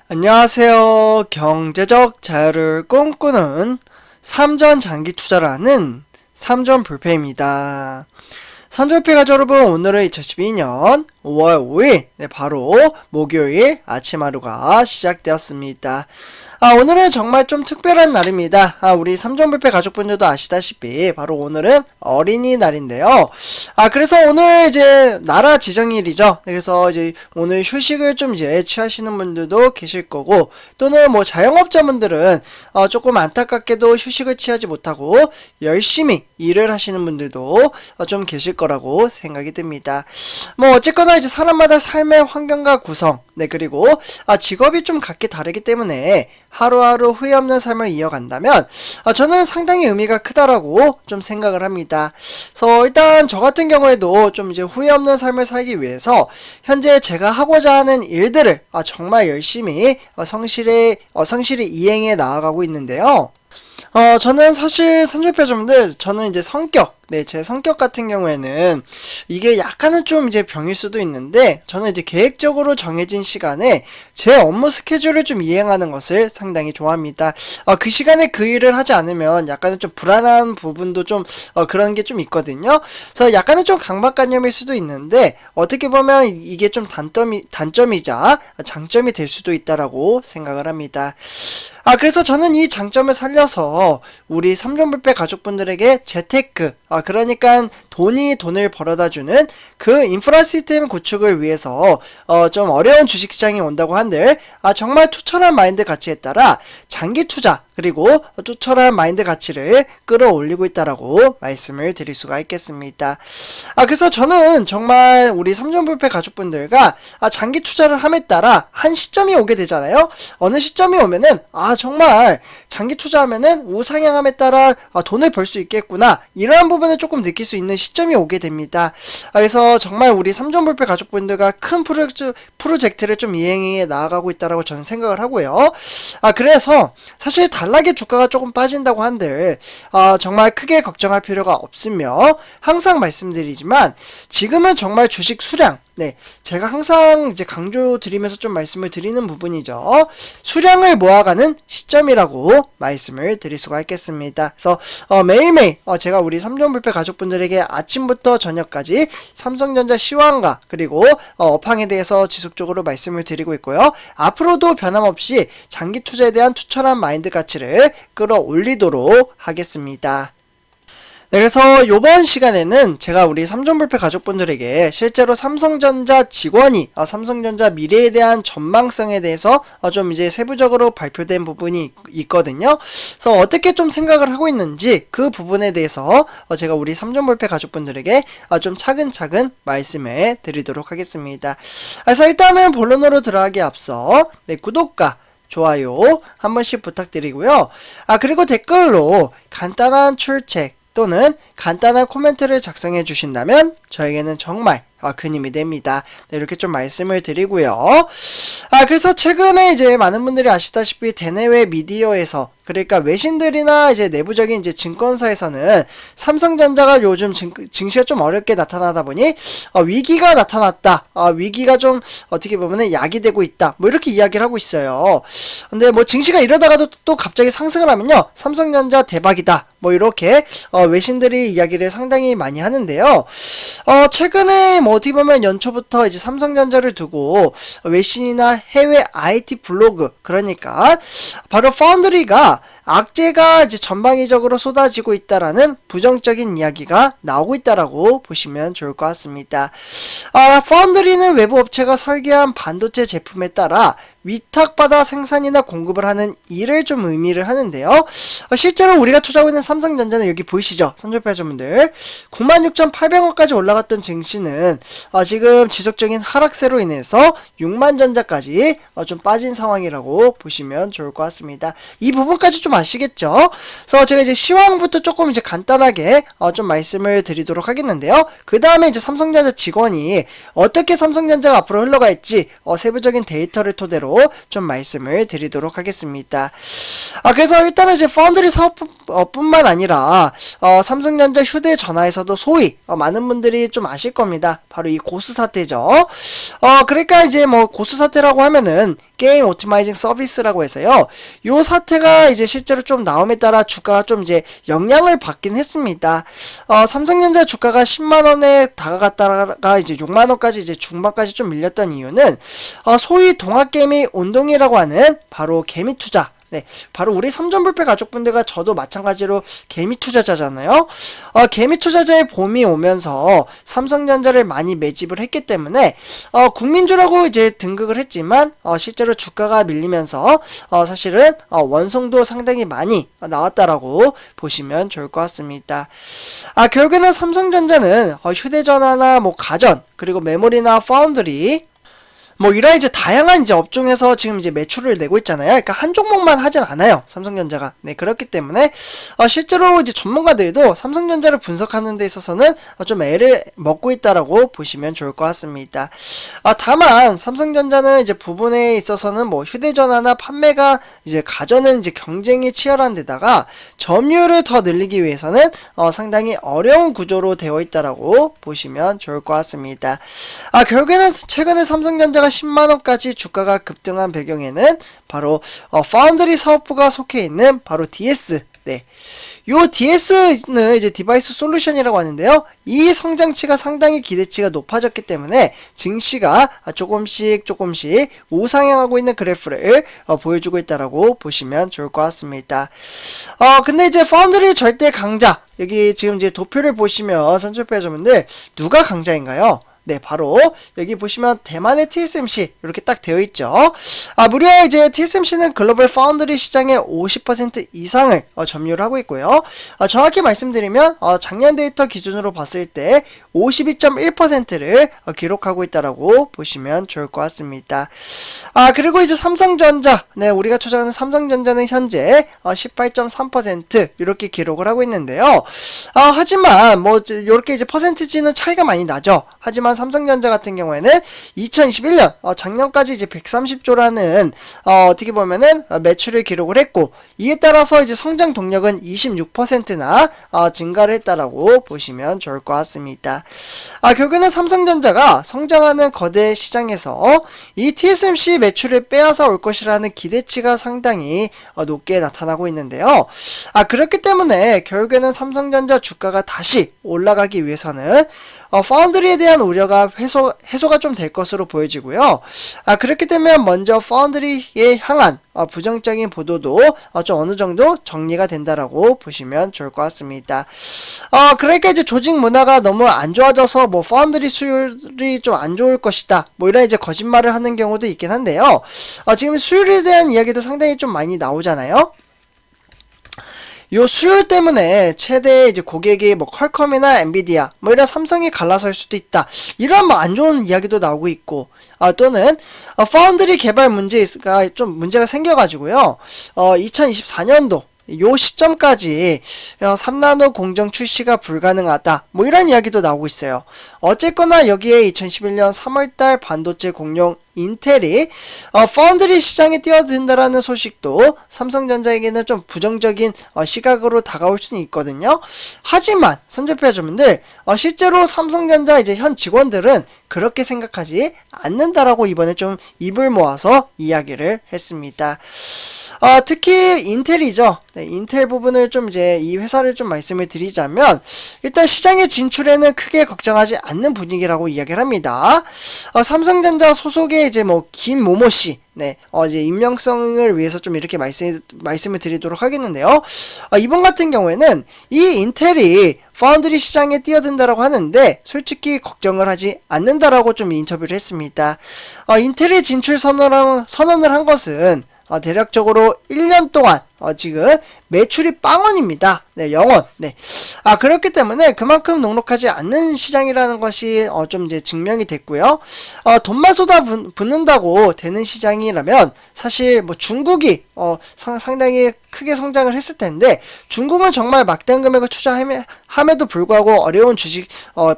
안녕하세요. 경제적 자유를 꿈꾸는 삼전 장기 투자를 하는 삼전 불패입니다. 삼전 불패 가족 여러분, 오늘은 2012년 5월 5일 바로 목요일 아침 하루가 시작되었습니다. 오늘은 정말 좀 특별한 날입니다. 우리 삼전불패 가족분들도 아시다시피 바로 오늘은 어린이날인데요. 그래서 오늘 이제 나라 지정일이죠. 그래서 이제 오늘 휴식을 좀 이제 취하시는 분들도 계실 거고, 또는 뭐 자영업자분들은 조금 안타깝게도 휴식을 취하지 못하고 열심히 일을 하시는 분들도 좀 계실 거라고 생각이 듭니다. 뭐 어쨌거나 이제 사람마다 삶의 환경과 구성, 그리고 직업이 좀 각기 다르기 때문에 하루하루 후회 없는 삶을 이어간다면 저는 상당히 의미가 크다라고 좀 생각을 합니다. 그래서 일단 저 같은 경우에도 좀 이제 후회 없는 삶을 살기 위해서 현재 제가 하고자 하는 일들을 정말 열심히 성실히 이행해 나아가고 있는데요. 저는 사실 삼전불패 저는 이제 제 성격 같은 경우에는 이게 약간은 좀 이제 병일 수도 있는데, 저는 이제 계획적으로 정해진 시간에 제 업무 스케줄을 좀 이행하는 것을 상당히 좋아합니다. 그 시간에 그 일을 하지 않으면 약간은 좀 불안한 부분도 좀 그런 게 좀 있거든요. 그래서 약간은 좀 강박관념일 수도 있는데, 어떻게 보면 이게 좀 단점이자 장점이 될 수도 있다라고 생각을 합니다. 그래서 저는 이 장점을 살려서 우리 삼전불패 가족분들에게 재테크, 그러니까 돈을 벌어다주는 그 인프라 시스템 구축을 위해서 좀 어려운 주식시장이 온다고 한들 정말 투철한 마인드 가치에 따라 장기 투자, 그리고 투철한 마인드 가치를 끌어올리고 있다라고 말씀을 드릴 수가 있겠습니다. 그래서 저는 정말 우리 삼전불패 가족분들과 장기 투자를 함에 따라 한 시점이 오게 되잖아요. 어느 시점이 오면은 정말 장기 투자하면은 우상향함에 따라 돈을 벌 수 있겠구나, 이러한 부분을 조금 느낄 수 있는 시점이 오게 됩니다. 그래서 정말 우리 삼전불패 가족분들과 큰 프로젝트를 좀 이행해 나아가고 있다라고 저는 생각을 하고요. 그래서 사실 단락에 주가가 조금 빠진다고 한들 정말 크게 걱정할 필요가 없으며, 항상 말씀드리지만 지금은 정말 주식 수량, 제가 항상 이제 강조드리면서 좀 말씀을 드리는 부분이죠. 수량을 모아가는 시점이라고 말씀을 드릴 수가 있겠습니다. 그래서 매일매일 제가 우리 삼전불패 가족분들에게 아침부터 저녁까지 삼성전자 시황과 그리고 업황에 대해서 지속적으로 말씀을 드리고 있고요. 앞으로도 변함없이 장기 투자에 대한 투철한 마인드 가치를 끌어올리도록 하겠습니다. 그래서 요번 시간에는 제가 우리 삼전불패 가족분들에게 실제로 삼성전자 직원이 삼성전자 미래에 대한 전망성에 대해서 좀 이제 세부적으로 발표된 부분이 있거든요. 그래서 어떻게 좀 생각을 하고 있는지 그 부분에 대해서 제가 우리 삼전불패 가족분들에게 좀 차근차근 말씀해 드리도록 하겠습니다. 그래서 일단은 본론으로 들어가기 앞서 구독과 좋아요 한 번씩 부탁드리고요. 그리고 댓글로 간단한 출첵 또는 간단한 코멘트를 작성해 주신다면 저에게는 정말 큰 힘이 됩니다. 이렇게 좀 말씀을 드리고요. 그래서 최근에 이제 많은 분들이 아시다시피 대내외 미디어에서, 그러니까 외신들이나 이제 내부적인 이제 증권사에서는 삼성전자가 요즘 증시가 좀 어렵게 나타나다 보니 위기가 나타났다, 위기가 좀 어떻게 보면은 야기되고 있다, 뭐 이렇게 이야기를 하고 있어요. 근데 뭐 증시가 이러다가도 또 갑자기 상승을 하면요, 삼성전자 대박이다, 뭐 이렇게 외신들이 이야기를 상당히 많이 하는데요. 최근에 뭐 어떻게 보면 연초부터 이제 삼성전자를 두고 외신이나 해외 IT 블로그, 그러니까 바로 파운드리가 악재가 이제 전방위적으로 쏟아지고 있다라는 부정적인 이야기가 나오고 있다라고 보시면 좋을 것 같습니다. 파운드리는 외부 업체가 설계한 반도체 제품에 따라 위탁받아 생산이나 공급을 하는 일을 좀 의미를 하는데요. 실제로 우리가 투자하고 있는 삼성전자는 여기 보이시죠? 삼전패자분들 96,800원까지 올라갔던 증시는 지금 지속적인 하락세로 인해서 6만전자까지 좀 빠진 상황이라고 보시면 좋을 것 같습니다. 이 부분까지 좀 아시겠죠? 그래서 제가 이제 시황부터 조금 이제 간단하게 좀 말씀을 드리도록 하겠는데요. 그 다음에 이제 삼성전자 직원이 어떻게 삼성전자가 앞으로 흘러갈지 세부적인 데이터를 토대로 정도 좀 말씀을 드리도록 하겠습니다. 그래서 일단은 이제 파운드리 사업뿐만 아니라 삼성전자 휴대전화에서도 소위 많은 분들이 좀 아실 겁니다. 바로 이 고스 사태죠. 그러니까 이제 뭐 고스 사태라고 하면은 게임 오토마이징 서비스라고 해서요. 요 사태가 이제 실제로 좀 나옴에 따라 주가가 좀 이제 영향을 받긴 했습니다. 삼성전자 주가가 10만원에 다가갔다가 이제 6만원까지 이제 중반까지 좀 밀렸던 이유는 소위 동학개미 운동이라고 하는 바로 개미 투자. 네, 바로 우리 삼전불패 가족분들과 저도 마찬가지로 개미 투자자잖아요. 개미 투자자의 봄이 오면서 삼성전자를 많이 매집을 했기 때문에 국민주라고 이제 등극을 했지만 실제로 주가가 밀리면서 사실은 원송도 상당히 많이 나왔다라고 보시면 좋을 것 같습니다. 결국에는 삼성전자는 휴대전화나 뭐 가전 그리고 메모리나 파운드리 뭐 이런 이제 다양한 이제 업종에서 지금 이제 매출을 내고 있잖아요. 그러니까 한 종목만 하진 않아요. 삼성전자가. 네, 그렇기 때문에 실제로 이제 전문가들도 삼성전자를 분석하는 데 있어서는 좀 애를 먹고 있다라고 보시면 좋을 것 같습니다. 다만 삼성전자는 이제 부분에 있어서는 뭐 휴대전화나 판매가 이제 가전은 이제 경쟁이 치열한 데다가 점유율을 더 늘리기 위해서는 상당히 어려운 구조로 되어 있다라고 보시면 좋을 것 같습니다. 결국에는 최근에 삼성전자가 10만원까지 주가가 급등한 배경에는 바로 파운드리 사업부가 속해 있는 바로 DS. 네. 요 DS는 이제 디바이스 솔루션이라고 하는데요. 이 성장치가 상당히 기대치가 높아졌기 때문에 증시가 조금씩 우상향하고 있는 그래프를 보여주고 있다라고 보시면 좋을 것 같습니다. 근데 이제 파운드리 절대 강자. 여기 지금 이제 도표를 보시면 선출패자분들 누가 강자인가요? 네, 바로 여기 보시면 대만의 TSMC 이렇게 딱 되어 있죠. 무려 이제 TSMC는 글로벌 파운드리 시장의 50% 이상을 점유를 하고 있고요. 정확히 말씀드리면 작년 데이터 기준으로 봤을 때 52.1%를 기록하고 있다라고 보시면 좋을 것 같습니다. 그리고 이제 삼성전자, 네, 우리가 추정하는 삼성전자는 현재 18.3% 이렇게 기록을 하고 있는데요. 하지만 뭐 이렇게 이제 퍼센티지는 차이가 많이 나죠. 하지만 삼성전자 같은 경우에는 2021년 작년까지 이제 130조라는 어떻게 보면은 매출을 기록을 했고, 이에 따라서 이제 성장 동력은 26%나 증가를 했다라고 보시면 좋을 것 같습니다. 결국에는 삼성전자가 성장하는 거대 시장에서 이 TSMC 매출을 빼앗아 올 것이라는 기대치가 상당히 높게 나타나고 있는데요. 그렇기 때문에 결국에는 삼성전자 주가가 다시 올라가기 위해서는 파운드리에 대한 우려가 해소가 좀 될 것으로 보여지고요. 그렇기 때문에 먼저 파운드리에 향한 부정적인 보도도 좀 어느 정도 정리가 된다라고 보시면 좋을 것 같습니다. 그러니까 이제 조직 문화가 너무 안 좋아져서 뭐 파운드리 수율이 좀 안 좋을 것이다, 뭐 이런 이제 거짓말을 하는 경우도 있긴 한데요. 지금 수율에 대한 이야기도 상당히 좀 많이 나오잖아요. 요 수율 때문에 최대 이제 고객이 뭐 퀄컴이나 엔비디아 뭐 이런 삼성이 갈라설 수도 있다, 이런 뭐 안 좋은 이야기도 나오고 있고, 또는 파운드리 개발 문제가 좀 문제가 생겨가지고요. 2024년도 요 시점까지 3나노 공정 출시가 불가능하다, 뭐 이런 이야기도 나오고 있어요. 어쨌거나 여기에 2011년 3월달 반도체 공룡 인텔이 파운드리 시장에 뛰어든다라는 소식도 삼성전자에게는 좀 부정적인 시각으로 다가올 수는 있거든요. 하지만 선조피아주분들, 실제로 삼성전자 이제 현 직원들은 그렇게 생각하지 않는다라고 이번에 좀 입을 모아서 이야기를 했습니다. 특히 인텔이죠. 네, 인텔 부분을 좀 이제 이 회사를 좀 말씀을 드리자면, 일단 시장의 진출에는 크게 걱정하지 않는 분위기라고 이야기를 합니다. 삼성전자 소속의 이제 뭐 김모모 씨, 네, 이제 임명성을 위해서 좀 이렇게 말씀을 드리도록 하겠는데요. 이번 같은 경우에는 이 인텔이 파운드리 시장에 뛰어든다라고 하는데 솔직히 걱정을 하지 않는다라고 좀 인터뷰를 했습니다. 인텔의 진출 선언을 한 것은 대략적으로 1년 동안 지금 매출이 빵원입니다. 네, 0원. 네. 그렇기 때문에 그만큼 녹록하지 않는 시장이라는 것이 좀 이제 증명이 됐고요. 돈만 쏟아붓는다고 되는 시장이라면 사실 뭐 중국이 상당히 크게 성장을 했을 텐데, 중국은 정말 막대한 금액을 투자함에도 불구하고 어려운 주식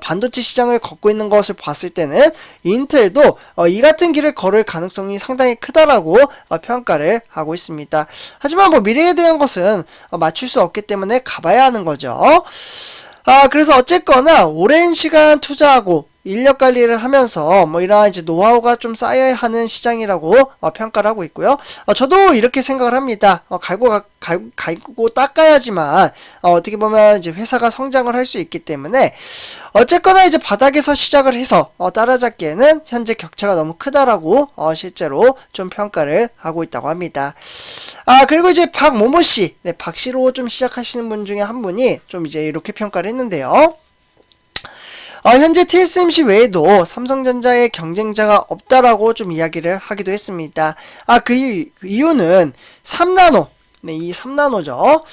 반도체 시장을 걷고 있는 것을 봤을 때는 인텔도 이 같은 길을 걸을 가능성이 상당히 크다라고 평가를 하고 있습니다. 하지만 뭐 미래에 대한 것은 맞출 수 없기 때문에 가봐야 하는 거죠. 그래서 어쨌거나 오랜 시간 투자하고 인력 관리를 하면서 뭐 이러한 이제 노하우가 좀 쌓여야 하는 시장이라고 평가를 하고 있고요. 저도 이렇게 생각을 합니다. 갈고 닦아야지만 어떻게 보면 이제 회사가 성장을 할 수 있기 때문에, 어쨌거나 이제 바닥에서 시작을 해서 따라잡기에는 현재 격차가 너무 크다라고 실제로 좀 평가를 하고 있다고 합니다. 그리고 이제 박모모씨, 네, 박씨로 좀 시작하시는 분 중에 한 분이 좀 이제 이렇게 평가를 했는데요. 현재 TSMC 외에도 삼성전자의 경쟁자가 없다라고 좀 이야기를 하기도 했습니다. 그 이유는 3나노, 네, 이 3나노죠. 요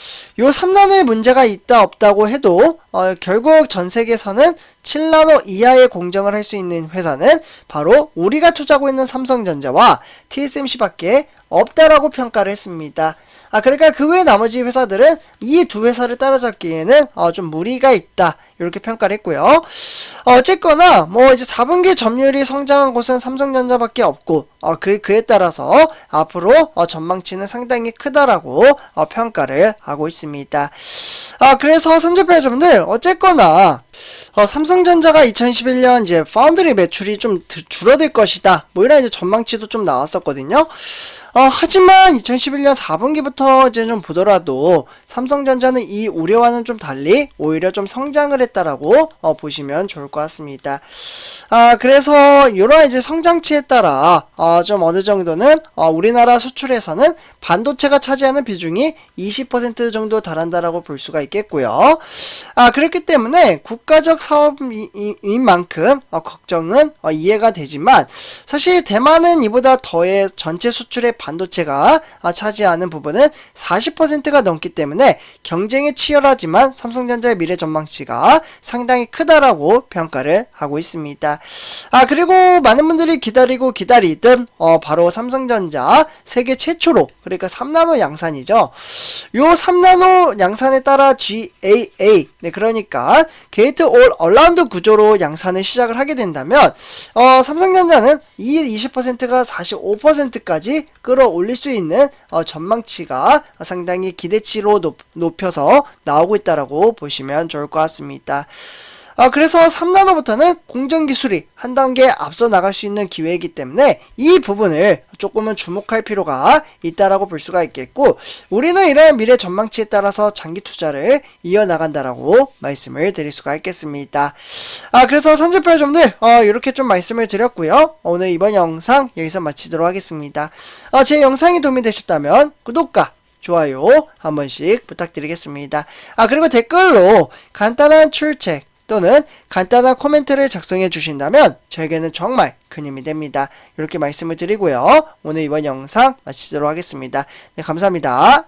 3나노에 문제가 있다 없다고 해도 결국 전 세계에서는 7나노 이하의 공정을 할 수 있는 회사는 바로 우리가 투자하고 있는 삼성전자와 TSMC밖에 없다라고 평가를 했습니다. 그러니까 그 외 나머지 회사들은 이 두 회사를 따라잡기에는 좀 무리가 있다, 이렇게 평가를 했고요. 어쨌거나 뭐 이제 4분기 점유율이 성장한 곳은 삼성전자밖에 없고, 그에 따라서 앞으로 전망치는 상당히 크다라고 평가를 하고 있습니다. 그래서 선조표 여러분들, 어쨌거나 삼성전자가 2011년 이제 파운드리 매출이 좀 줄어들 것이다, 뭐 이런 이제 전망치도 좀 나왔었거든요. 하지만 2011년 4분기부터 이제 좀 보더라도 삼성전자는 이 우려와는 좀 달리 오히려 좀 성장을 했다라고 보시면 좋을 것 같습니다. 그래서 이런 이제 성장치에 따라 좀 어느 정도는 우리나라 수출에서는 반도체가 차지하는 비중이 20% 정도 달한다라고 볼 수가 있겠고요. 그렇기 때문에 국가적 사업인 만큼 걱정은 이해가 되지만, 사실 대만은 이보다 더해 전체 수출의 반도체가 차지하는 부분은 40%가 넘기 때문에 경쟁이 치열하지만 삼성전자의 미래 전망치가 상당히 크다라고 평가를 하고 있습니다. 그리고 많은 분들이 기다리던 바로 삼성전자 세계 최초로, 그러니까 3나노 양산이죠. 요 3나노 양산에 따라 GAA, 네, 그러니까 게이트 올 얼라운드 구조로 양산을 시작을 하게 된다면 삼성전자는 이 20%가 45%까지 끌어올릴 수 있는 전망치가 상당히 기대치로 높여서 나오고 있다라고 보시면 좋을 것 같습니다. 그래서 3나노부터는 공정기술이 한 단계 앞서 나갈 수 있는 기회이기 때문에 이 부분을 조금은 주목할 필요가 있다라고 볼 수가 있겠고, 우리는 이런 미래 전망치에 따라서 장기 투자를 이어나간다라고 말씀을 드릴 수가 있겠습니다. 그래서 선조표 여러분들, 이렇게 좀 말씀을 드렸고요. 오늘 이번 영상 여기서 마치도록 하겠습니다. 제 영상이 도움이 되셨다면 구독과 좋아요 한 번씩 부탁드리겠습니다. 그리고 댓글로 간단한 출첵 또는 간단한 코멘트를 작성해 주신다면 저에게는 정말 큰 힘이 됩니다. 이렇게 말씀을 드리고요. 오늘 이번 영상 마치도록 하겠습니다. 네, 감사합니다.